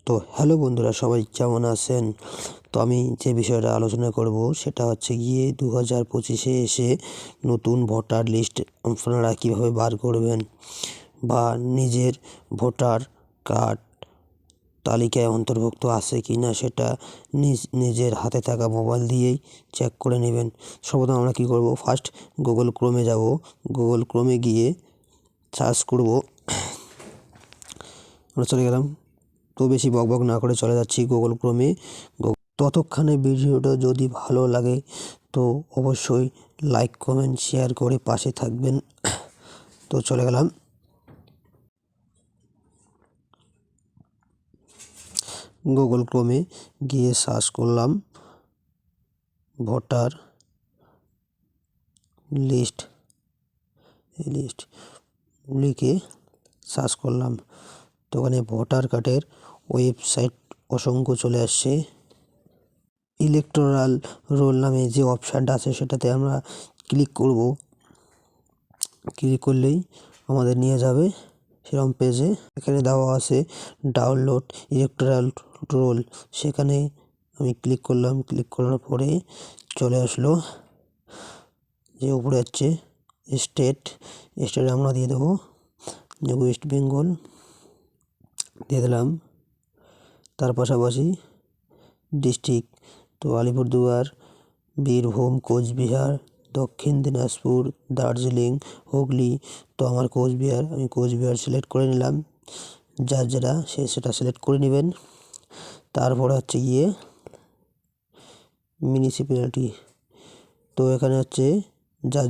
তো হ্যালো বন্ধুরা, সবাই কেমন আছেন? তো আমি যে বিষয়টা আলোচনা করব সেটা হচ্ছে গিয়ে 2025-এ এসে নতুন ভোটার লিস্ট আপনারা কীভাবে বার করবেন বা নিজের ভোটার কার্ড তালিকায় অন্তর্ভুক্ত আছে কি না সেটা নিজের হাতে থাকা মোবাইল দিয়েই চেক করে নেবেন। সর্বপ্রথম আমরা কী করব, ফার্স্ট গুগল ক্রোমে যাব। গুগল ক্রোমে গিয়ে সার্চ করব। আমরা চলে গেলাম। তো বেশি বকবক না করে চলে যাচ্ছি গুগল ক্রোমে। ততক্ষণে ভিডিওটা যদি ভালো লাগে তো অবশ্যই লাইক কমেন্ট শেয়ার করে পাশে থাকবেন। তো চলে গেলাম। গুগল ক্রোমে গিয়ে সার্চ করলাম ভোটার লিস্ট লিখে সার্চ করলাম। তো ওখানে ভোটার কার্ডের ওয়েবসাইট অসংখ্য চলে আসছে। ইলেকটোরাল রোল নামে যে অপশানটা আছে সেটাতে আমরা ক্লিক করব। ক্লিক করলেই আমাদের নিয়ে যাবে সেরকম পেজে। এখানে দেওয়া আছে ডাউনলোড ইলেকটোরাল রোল, সেখানে আমি ক্লিক করলাম। ক্লিক করার পরে চলে আসলো যে উপরে যাচ্ছে স্টেটে আমরা দিয়ে দেবো যে ওয়েস্ট বেঙ্গল দিয়ে দিলাম। তার পাশাপাশি ডিস্ট্রিক্ট, তো আলিপুরদুয়ার, বীরভূম, কোচবিহার, দক্ষিণ দিনাজপুর, দার্জিলিং, হুগলি। তো আমার কোচবিহার, আমি কোচবিহার সিলেক্ট করে নিলাম। যারা সেটা সিলেক্ট করে নেবেন। তারপরে হচ্ছে গিয়ে মিউনিসিপ্যালিটি, তো এখানে হচ্ছে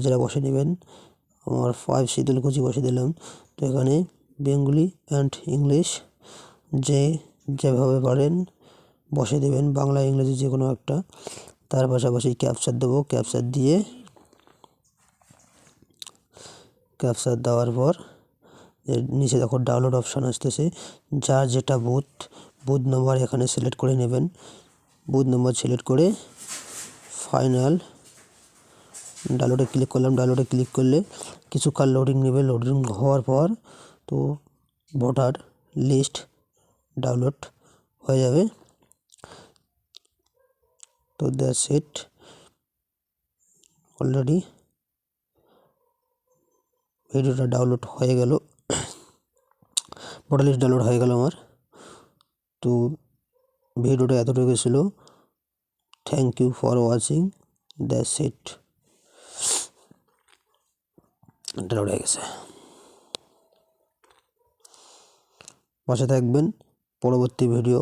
যারা বসে নেবেন। আমার 5 শীতলকুচি বসে দিলাম। তো এখানে বেঙ্গলি অ্যান্ড ইংলিশ যেভাবে পারেন বসে দেবেন, বাংলা ইংরেজি যে কোনো একটা। তার পাশাপাশি ক্যাপচার দেবো। ক্যাপচার দেওয়ার পর নিচে দেখো ডাউনলোড অপশান আসতেছে। যার যেটা বুথ নম্বর এখানে সিলেক্ট করে নেবেন। বুথ নম্বর সিলেক্ট করে ফাইনাল ডাউনলোডে ক্লিক করলাম। ডাউনলোডে ক্লিক করলে কিছুক্ষণ লোডিং নেবে। লোডিং হওয়ার পর তো ভোটার লিস্ট ডাউনলোড হয়ে যাবে। তো দ্যাটস ইট, অলরেডি ভিডিওটা ডাউনলোড হয়ে গেল। ভোটার লিস্ট ডাউনলোড হয়ে গেল আমার। তো ভিডিওটা এতটুকু ছিল। Thank you for watching. That's it, download হয়ে গেছে। পাশে থাকবেন, পরবর্তী ভিডিও